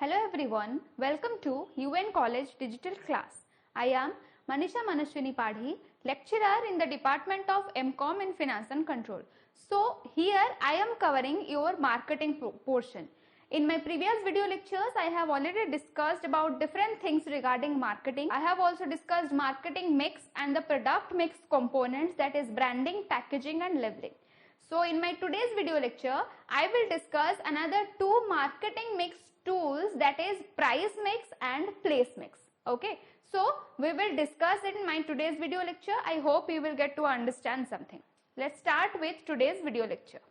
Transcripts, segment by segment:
Hello everyone, welcome to UN College Digital Class. I am Manisha Manashwini Padhi, lecturer in the Department of MCom in Finance and Control. So here I am covering your marketing portion. In my previous video lectures, I have already discussed about different things regarding marketing. I have also discussed marketing mix and the product mix components, that is branding, packaging and labeling. So in my today's video lecture, I will discuss another two marketing mix tools, that is price mix and place mix. Okay, so we will discuss it in my today's video lecture. I hope you will get to understand something. Let's start with today's video lecture.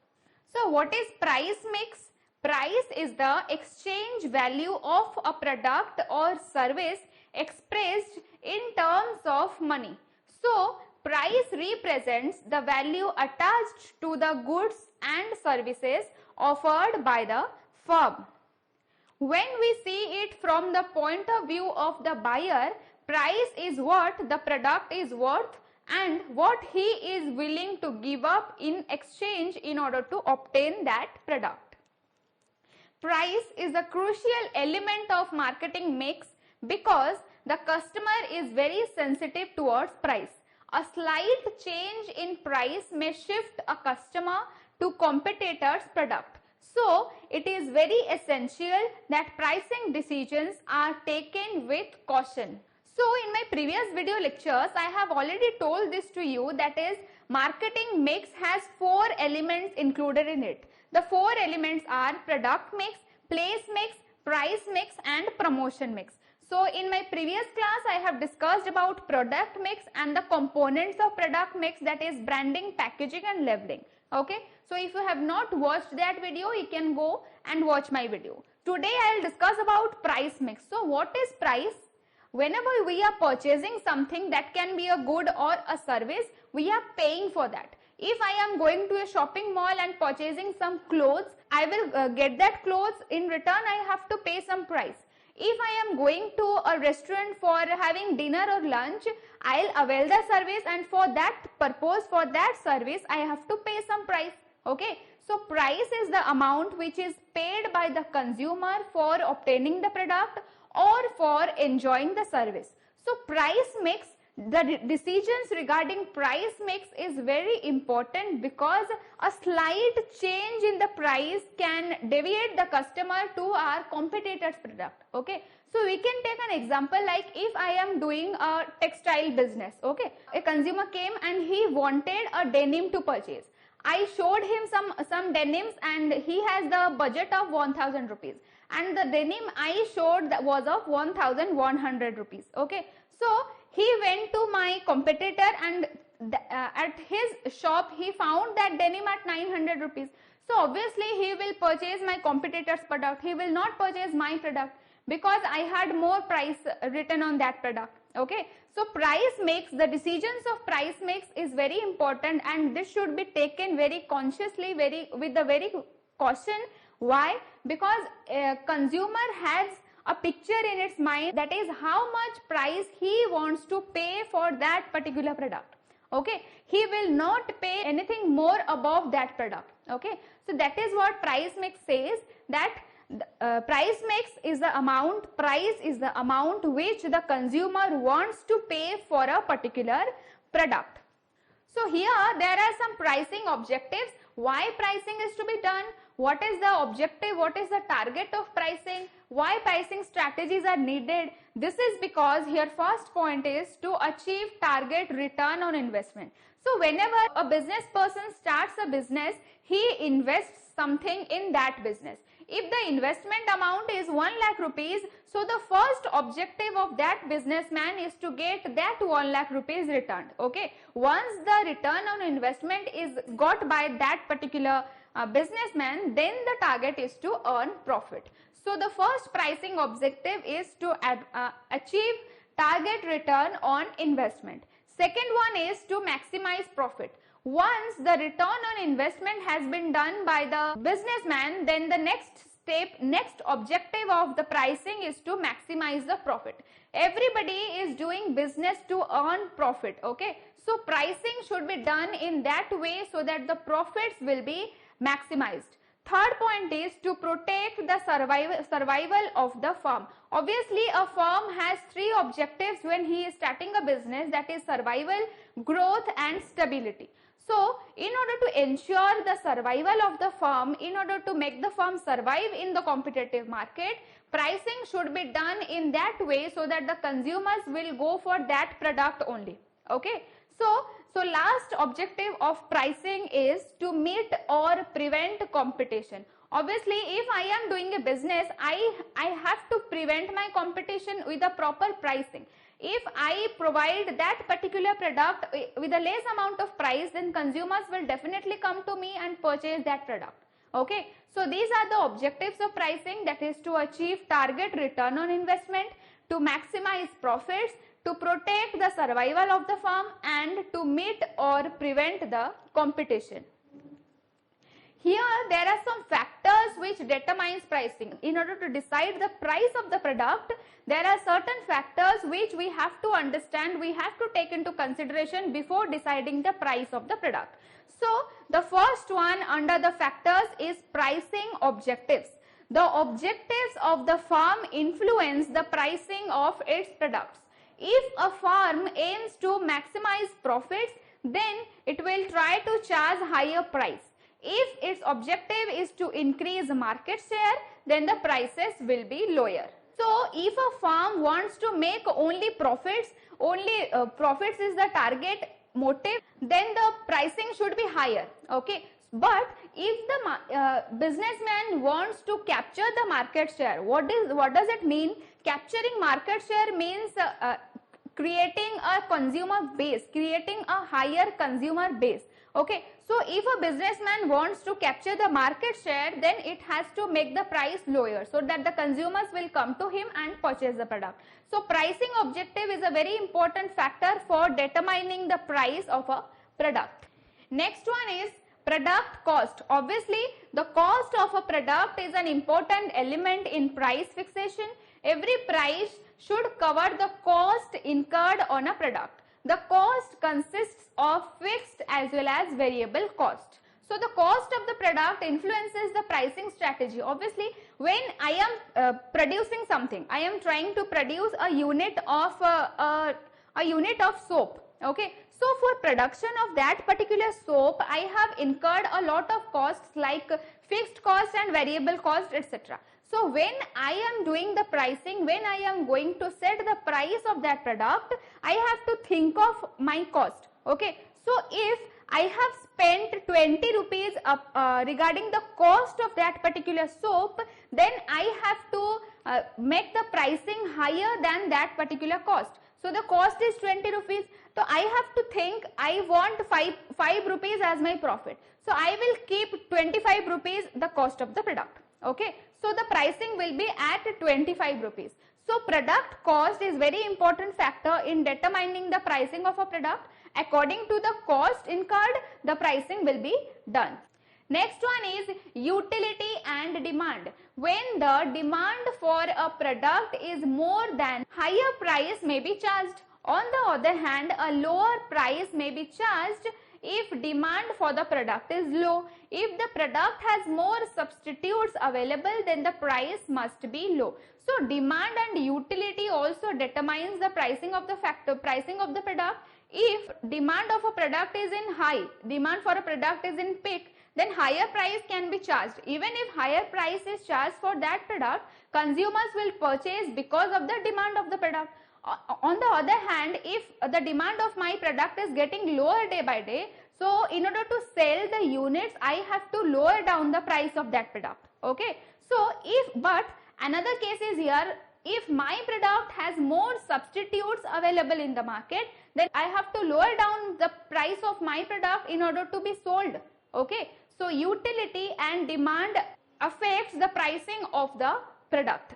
So what is price mix? Price is the exchange value of a product or service expressed in terms of money. So price represents the value attached to the goods and services offered by the firm. When we see it from the point of view of the buyer, price is what the product is worth and what he is willing to give up in exchange in order to obtain that product. Price is a crucial element of marketing mix because the customer is very sensitive towards price. A slight change in price may shift a customer to competitor's product. So, it is very essential that pricing decisions are taken with caution. So, in my previous video lectures, I have already told this to you, that is marketing mix has four elements included in it. The four elements are product mix, place mix, price mix and promotion mix. So in my previous class, I have discussed about product mix and the components of product mix, that is branding, packaging and labeling. Okay, so if you have not watched that video, you can go and watch my video. Today I will discuss about price mix. So what is price? Whenever we are purchasing something, that can be a good or a service, we are paying for that. If I am going to a shopping mall and purchasing some clothes, I will get that clothes. In return, I have to pay some price. If I am going to a restaurant for having dinner or lunch, I'll avail the service, and for that purpose, for that service, I have to pay some price. Okay, so price is the amount which is paid by the consumer for obtaining the product or for enjoying the service. So price mix, the decisions regarding price mix is very important because a slight change in the price can deviate the customer to our competitor's product. Okay, so we can take an example like if I am doing a textile business. Okay, a consumer came and he wanted a denim to purchase. I showed him some denims and he has the budget of 1000 rupees and the denim I showed that was of 1100 rupees. Okay, so he went to my competitor and at his shop he found that denim at 900 rupees. So obviously he will purchase my competitor's product. He will not purchase my product because I had more price written on that product. Okay, so price mix, the decisions of price mix is very important and this should be taken very consciously, with the very caution. Why? Because consumer has a picture in its mind, that is how much price he wants to pay for that particular product. Okay, he will not pay anything more above that product. Okay, so that is what price mix says, that price mix is the amount, price is the amount which the consumer wants to pay for a particular product. So here there are some pricing objectives. Why pricing is to be done? What is the objective? What is the target of pricing? Why pricing strategies are needed? This is because here first point is to achieve target return on investment. So whenever a business person starts a business, he invests something in that business. If the investment amount is 1 lakh rupees, so the first objective of that businessman is to get that 1 lakh rupees returned. Okay, once the return on investment is got by that particular businessman, then the target is to earn profit. So the first pricing objective is to achieve target return on investment. Second one is to maximize profit. Once the return on investment has been done by the businessman, then the next objective of the pricing is to maximize the profit. Everybody is doing business to earn profit. Okay, so pricing should be done in that way so that the profits will be maximized. third point is to protect the survival of the firm. Obviously, a firm has three objectives when he is starting a business, that is survival, growth and stability. So, in order to ensure the survival of the firm, in order to make the firm survive in the competitive market, pricing should be done in that way so that the consumers will go for that product only. Okay. So last objective of pricing is to meet or prevent competition. Obviously, if I am doing a business, I have to prevent my competition with a proper pricing. If I provide that particular product with a less amount of price, then consumers will definitely come to me and purchase that product. Okay. So these are the objectives of pricing, that is to achieve target return on investment, to maximize profits, to protect the survival of the firm and to meet or prevent the competition. Here there are some factors which determines pricing. In order to decide the price of the product, there are certain factors which we have to understand, we have to take into consideration before deciding the price of the product. So the first one under the factors is pricing objectives. The objectives of the firm influence the pricing of its products. If a firm aims to maximize profits, then it will try to charge higher price. If its objective is to increase market share, then the prices will be lower. So, if a firm wants to make only profits is the target motive, then the pricing should be higher. Okay. But if the businessman wants to capture the market share, what does it mean? Capturing market share means creating a consumer base, creating a higher consumer base. Okay. So if a businessman wants to capture the market share, then it has to make the price lower so that the consumers will come to him and purchase the product. So pricing objective is a very important factor for determining the price of a product. Next one is product cost. Obviously, the cost of a product is an important element in price fixation. Every price should cover the cost incurred on a product. The cost consists of fixed as well as variable cost. So the cost of the product influences the pricing strategy. Obviously, when I am producing something, I am trying to produce a unit of soap. Okay. So for production of that particular soap, I have incurred a lot of costs like fixed cost and variable cost, etc. So when I am doing the pricing, when I am going to set the price of that product, I have to think of my cost. Okay. So if I have spent 20 rupees regarding the cost of that particular soap, then I have to make the pricing higher than that particular cost. So the cost is 20 rupees. So I have to think I want 5 rupees as my profit. So I will keep 25 rupees the cost of the product. Okay. So the pricing will be at 25 rupees. So product cost is very important factor in determining the pricing of a product. According to the cost incurred, the pricing will be done. Next one is utility and demand. When the demand for a product is more than, higher price may be charged. On the other hand, a lower price may be charged if demand for the product is low. If the product has more substitutes available, then the price must be low. So demand and utility also determines the pricing of the pricing of the product. If demand of a product is in high, demand for a product is in peak, then higher price can be charged. Even if higher price is charged for that product, consumers will purchase because of the demand of the product. On the other hand, if the demand of my product is getting lower day by day, so in order to sell the units, I have to lower down the price of that product. Okay. So but another case is here, if my product has more substitutes available in the market, then I have to lower down the price of my product in order to be sold. Okay. So utility and demand affects the pricing of the product.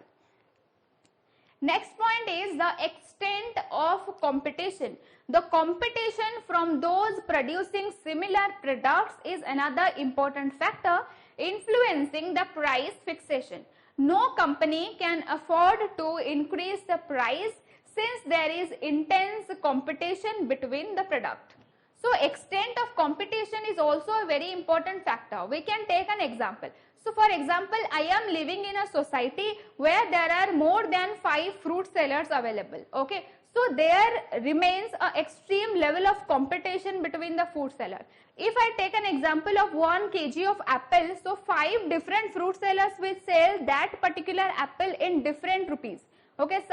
Next point is the extent of competition. The competition from those producing similar products is another important factor influencing the price fixation. No company can afford to increase the price since there is intense competition between the product. So extent of competition is also a very important factor. We can take an example. So for example, I am living in a society where there are more than 5 fruit sellers available. Okay, so there remains an extreme level of competition between the fruit seller. If I take an example of 1 kg of apple, so 5 different fruit sellers will sell that particular apple in different rupees. Okay,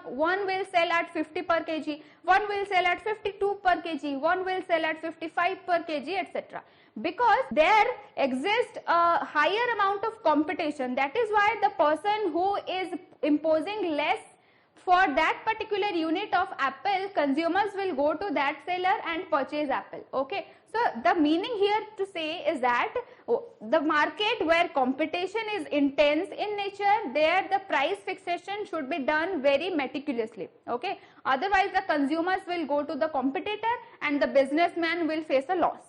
one will sell at 50 per kg, one will sell at 52 per kg, one will sell at 55 per kg, etc. Because there exists a higher amount of competition. That is why the person who is imposing less for that particular unit of apple, consumers will go to that seller and purchase apple. Okay, so the meaning here to say is that the market where competition is intense in nature, there the price fixation should be done very meticulously. Okay, otherwise the consumers will go to the competitor and the businessman will face a loss.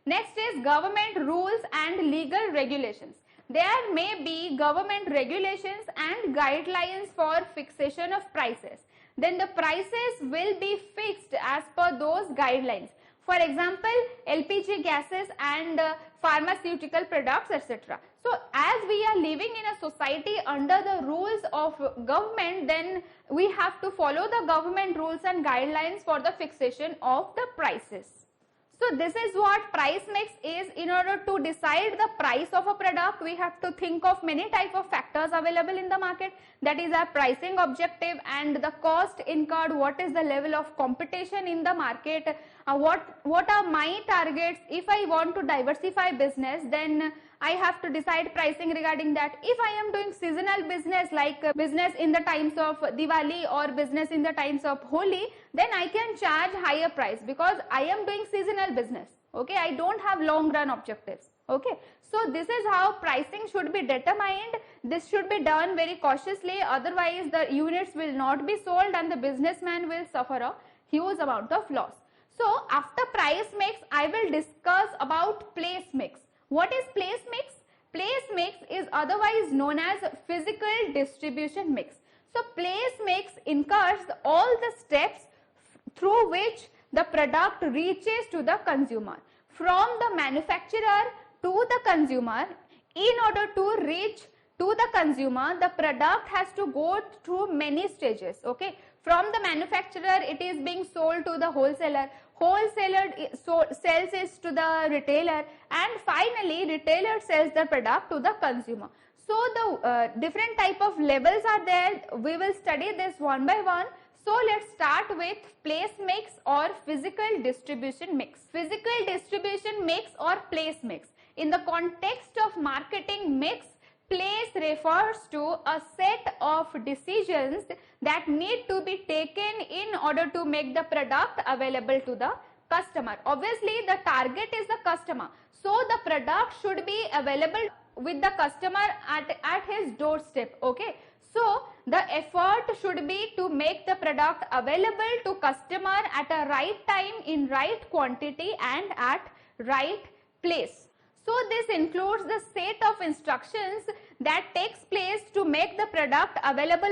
Next is government rules and legal regulations. There may be government regulations and guidelines for fixation of prices. Then the prices will be fixed as per those guidelines. For example, LPG gases and pharmaceutical products, etc. So as we are living in a society under the rules of government, then we have to follow the government rules and guidelines for the fixation of the prices. So this is what price mix is. In order to decide the price of a product, we have to think of many type of factors available in the market. That is our pricing objective and the cost incurred, what is the level of competition in the market, what are my targets. If I want to diversify business, then I have to decide pricing regarding that. If I am doing seasonal business like business in the times of Diwali or business in the times of Holi, then I can charge higher price because I am doing seasonal business. Okay, I don't have long run objectives. Okay, so this is how pricing should be determined. This should be done very cautiously, otherwise the units will not be sold and the businessman will suffer a huge amount of loss. So after price mix, I will discuss about place mix. What is place mix? Place mix is otherwise known as physical distribution mix. So place mix incurs all the steps through which the product reaches to the consumer. From the manufacturer to the consumer, in order to reach to the consumer, the product has to go through many stages. Okay, from the manufacturer, it is being sold to the wholesaler. Wholesaler sells it to the retailer, and finally retailer sells the product to the consumer. So the different type of levels are there. We will study this one by one. So let's start with place mix or physical distribution mix. Physical distribution mix or place mix. In the context of marketing mix, place refers to a set of decisions that need to be taken in order to make the product available to the customer. Obviously, the target is the customer. So the product should be available with the customer at his doorstep. Okay. So the effort should be to make the product available to customer at a right time, in right quantity and at right place. So this includes the set of instructions that takes place to make the product available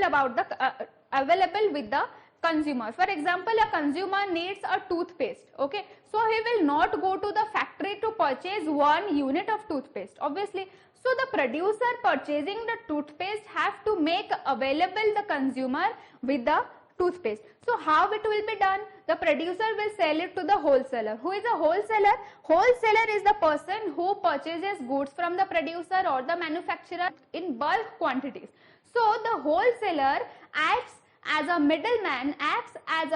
available with the consumer. For example, a consumer needs a toothpaste. Okay, so he will not go to the factory to purchase 1 unit of toothpaste, obviously. So the producer purchasing the toothpaste have to make available the consumer with the toothpaste. So how it will be done? The producer will sell it to the wholesaler. Who is a wholesaler? Wholesaler is the person who purchases goods from the producer or the manufacturer in bulk quantities. So the wholesaler acts as a middleman, acts as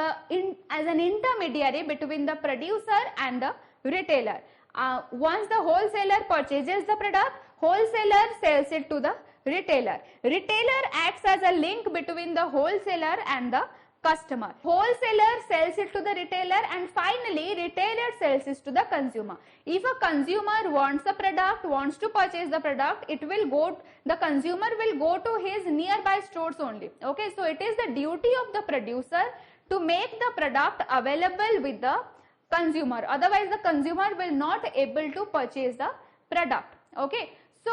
an intermediary between the producer and the retailer. Once the wholesaler purchases the product, wholesaler sells it to the retailer. Retailer acts as a link between the wholesaler and the customer. Wholesaler sells it to the retailer, and finally retailer sells it to the consumer. If a consumer wants a product, wants to purchase the product, the consumer will go to his nearby stores only. Okay, so it is the duty of the producer to make the product available with the consumer. Otherwise the consumer will not able to purchase the product. Okay, so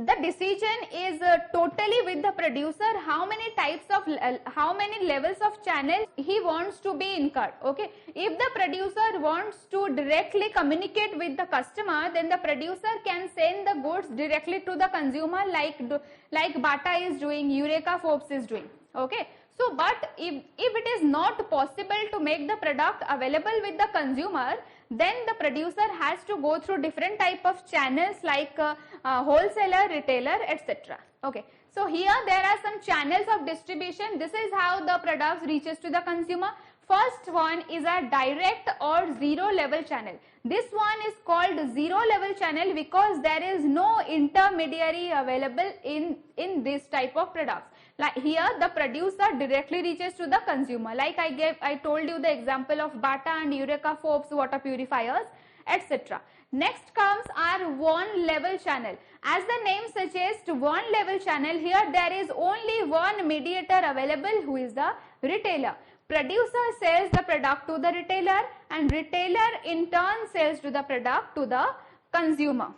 the decision is totally with the producer, how many types of how many levels of channels he wants to be incurred. Okay, if the producer wants to directly communicate with the customer, then the producer can send the goods directly to the consumer, like Bata is doing, Eureka Forbes is doing. Okay, so but if it is not possible to make the product available with the consumer, then the producer has to go through different type of channels like wholesaler, retailer, etc. Okay, so here there are some channels of distribution. This is how the products reaches to the consumer. First one is a direct or zero level channel. This one is called zero level channel because there is no intermediary available in this type of products. Like here the producer directly reaches to the consumer, like I told you the example of Bata and Eureka Forbes water purifiers, etc. Next comes our one level channel. As the name suggests, one level channel, here there is only one mediator available, who is the retailer. Producer sells the product to the retailer and retailer in turn sells to the product to the consumer.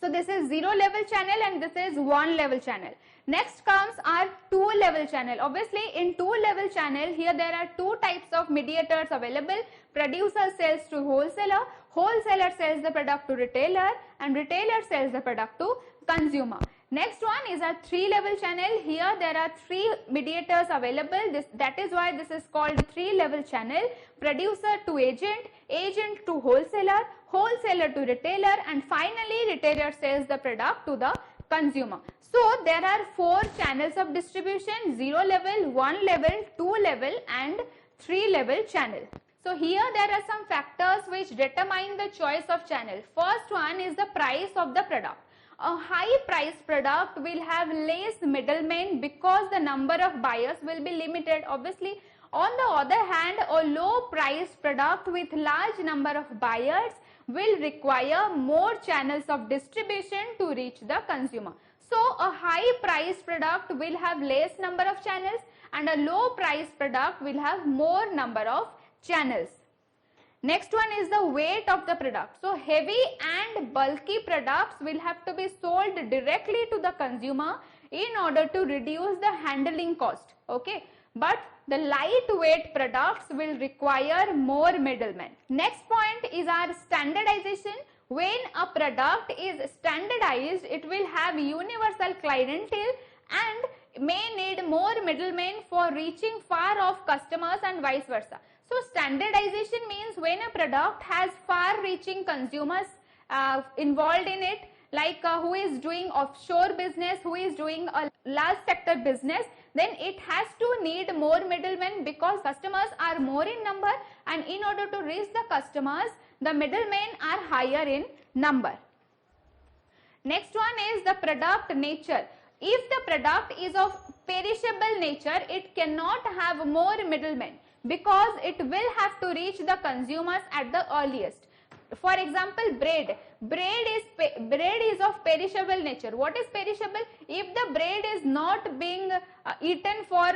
So this is zero level channel and this is one level channel. Next comes our two level channel. Obviously in two level channel, here there are two types of mediators available. Producer sells to wholesaler, wholesaler sells the product to retailer and retailer sells the product to consumer. Next one is a three level channel. Here there are three mediators available. That is why this is called three level channel. Producer to agent, agent to wholesaler, wholesaler to retailer and finally retailer sells the product to the consumer. So there are four channels of distribution: zero level, one level, two level and three level channel. So here there are some factors which determine the choice of channel. First one is the price of the product. A high price product will have less middlemen because the number of buyers will be limited, obviously. On the other hand, a low price product with large number of buyers will require more channels of distribution to reach the consumer. So a high price product will have less number of channels and a low price product will have more number of channels. Next one is the weight of the product. So heavy and bulky products will have to be sold directly to the consumer in order to reduce the handling cost. Okay, but the lightweight products will require more middlemen. Next point is our standardization. When a product is standardized, it will have universal clientele and may need more middlemen for reaching far off customers and vice versa. So standardization means when a product has far reaching consumers involved in it, like who is doing offshore business, who is doing a large sector business, then it has to need more middlemen because customers are more in number, and in order to reach the customers, the middlemen are higher in number. Next one is the product nature. If the product is of perishable nature, it cannot have more middlemen because it will have to reach the consumers at the earliest. For example, bread. Bread is of perishable nature. What is perishable? If the bread is not being eaten for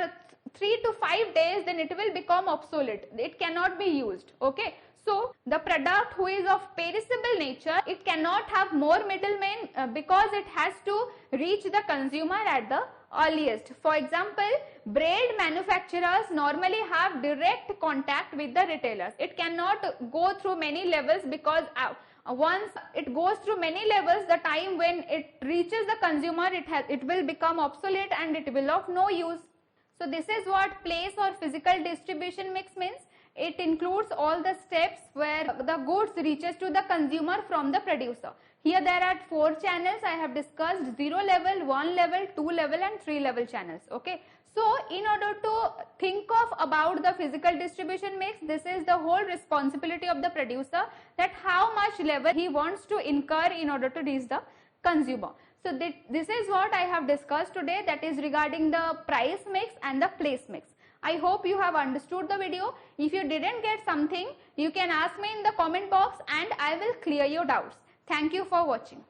3 to 5 days, then it will become obsolete. It cannot be used. Okay. So the product who is of perishable nature, it cannot have more middlemen because it has to reach the consumer at the earliest. For example, bread manufacturers normally have direct contact with the retailers. It cannot go through many levels because once it goes through many levels, the time when it reaches the consumer, it will become obsolete and it will of no use. So this is what place or physical distribution mix means. It includes all the steps where the goods reaches to the consumer from the producer. Here there are 4 channels I have discussed: 0 level, 1 level, 2 level and 3 level channels. Okay. So in order to think of about the physical distribution mix, this is the whole responsibility of the producer, that how much level he wants to incur in order to reach the consumer. So this is what I have discussed today, that is regarding the price mix and the place mix. I hope you have understood the video. If you didn't get something, you can ask me in the comment box and I will clear your doubts. Thank you for watching.